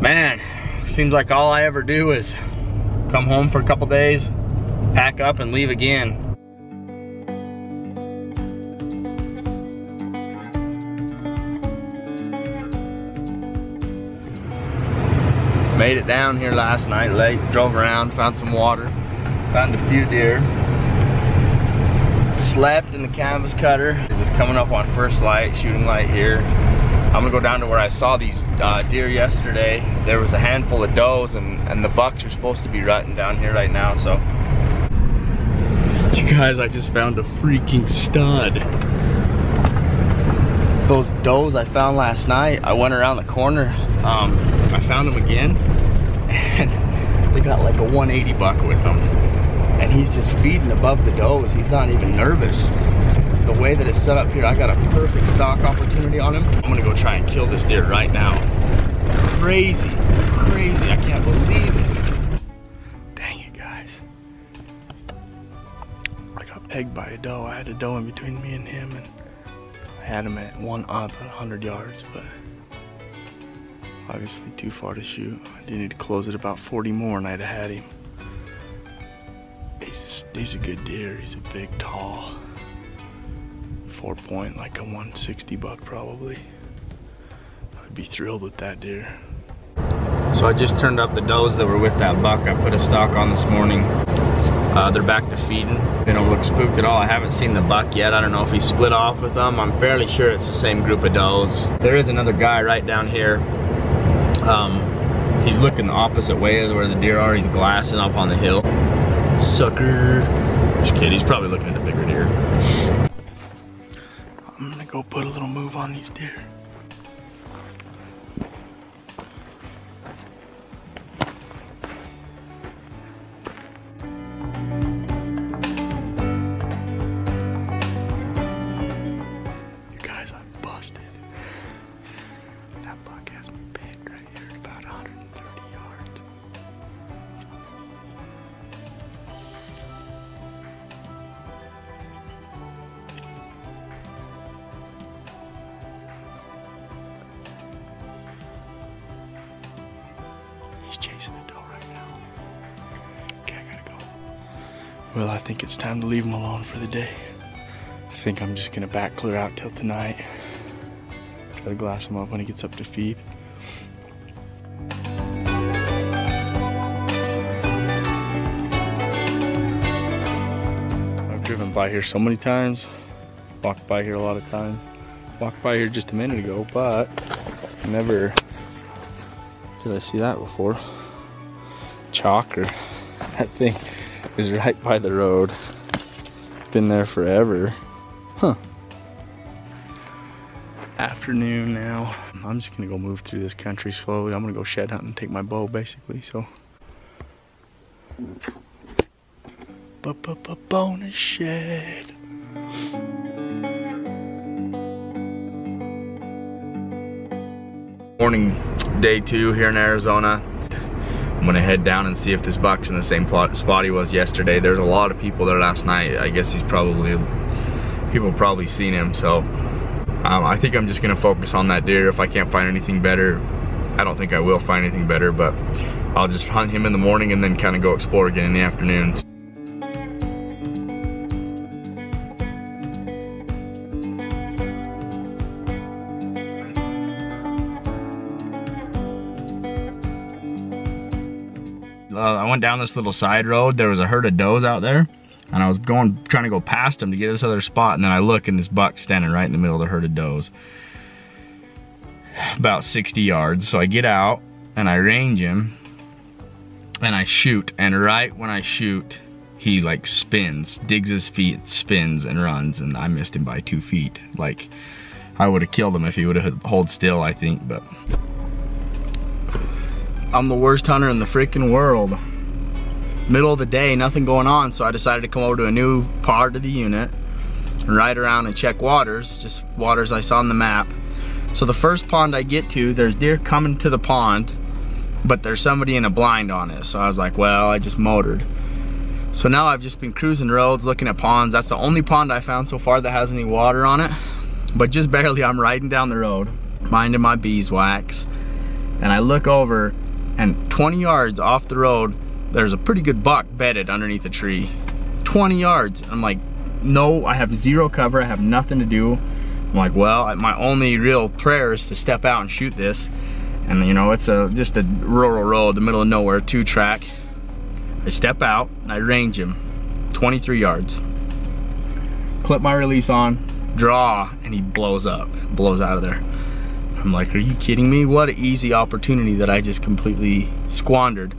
Man, seems like all I ever do is come home for a couple days, pack up and leave again. Made it down here last night late, drove around, found some water, found a few deer. Slept in the canvas cutter. It's just coming up on first light, shooting light here. I'm gonna go down to where I saw these deer yesterday. There was a handful of does and the bucks are supposed to be rutting down here right now, so. You guys, I just found a freaking stud. Those does I found last night, I went around the corner, I found them again, and they got like a 180 buck with them. And he's just feeding above the does. He's not even nervous. The way that it's set up here, I got a perfect stock opportunity on him. I'm gonna go try and kill this deer right now. Crazy, crazy, I can't believe it. Dang it, guys. I got pegged by a doe. I had a doe in between me and him, and I had him at one up at 100 yards, but obviously too far to shoot. I did need to close it about 40 more and I'd have had him. He's a good deer. He's a big, tall 4-point, like a 160 buck probably. I'd be thrilled with that deer. So I just turned up the does that were with that buck I put a stock on this morning. They're back to feeding. They don't look spooked at all. I haven't seen the buck yet. I don't know if he split off with them. I'm fairly sure it's the same group of does. There is another guy right down here. He's looking the opposite way where the deer are. He's glassing up on the hill. Sucker. Just kidding, he's probably looking at a bigger deer. I'm gonna go put a little move on these deer. You guys, I'm busted. That buck has me pegged right here at about 130 yards. Chasing a doe right now. Okay, I gotta go. Well, I think it's time to leave him alone for the day. I think I'm just gonna back clear out till tonight. Try to glass him up when he gets up to feed. I've driven by here so many times. Walked by here a lot of times. Walked by here just a minute ago, but never did I see that before. Chalker. That thing is right by the road. Been there forever. Huh. Afternoon now. I'm just gonna go move through this country slowly. I'm gonna go shed hunt and take my bow basically, so. Bonus shed. Morning, day 2 here in Arizona. I'm gonna head down and see if this buck's in the same spot he was yesterday. There's a lot of people there last night. I guess people probably seen him, so I think I'm just gonna focus on that deer. If I can't find anything better, I don't think I will find anything better, but I'll just hunt him in the morning and then kind of go explore again in the afternoons. I went down this little side road. There was a herd of does out there, and I was trying to go past them to get to this other spot, and then I look and this buck standing right in the middle of the herd of does, about 60 yards. So I get out and I range him and I shoot, and right when I shoot, he like spins, digs his feet, spins and runs, and I missed him by 2 feet. Like, I would have killed him if he would have held still, I think, but I'm the worst hunter in the freaking world. Middle of the day, nothing going on, so I decided to come over to a new part of the unit and ride around and check waters, just waters I saw on the map. So the first pond I get to, there's deer coming to the pond, but there's somebody in a blind on it. So I was like, well, I just motored. So now I've just been cruising roads, looking at ponds. That's the only pond I found so far that has any water on it, but just barely. I'm riding down the road, minding my beeswax, And I look over, and 20 yards off the road, there's a pretty good buck bedded underneath a tree. 20 yards. I'm like, no, I have zero cover, I have nothing to do. I'm like, well, my only real prayer is to step out and shoot this. And you know, it's just a rural road, the middle of nowhere, 2-track. I step out, and I range him, 23 yards. Clip my release on, draw, and he blows up, blows out of there. I'm like, are you kidding me? What an easy opportunity that I just completely squandered.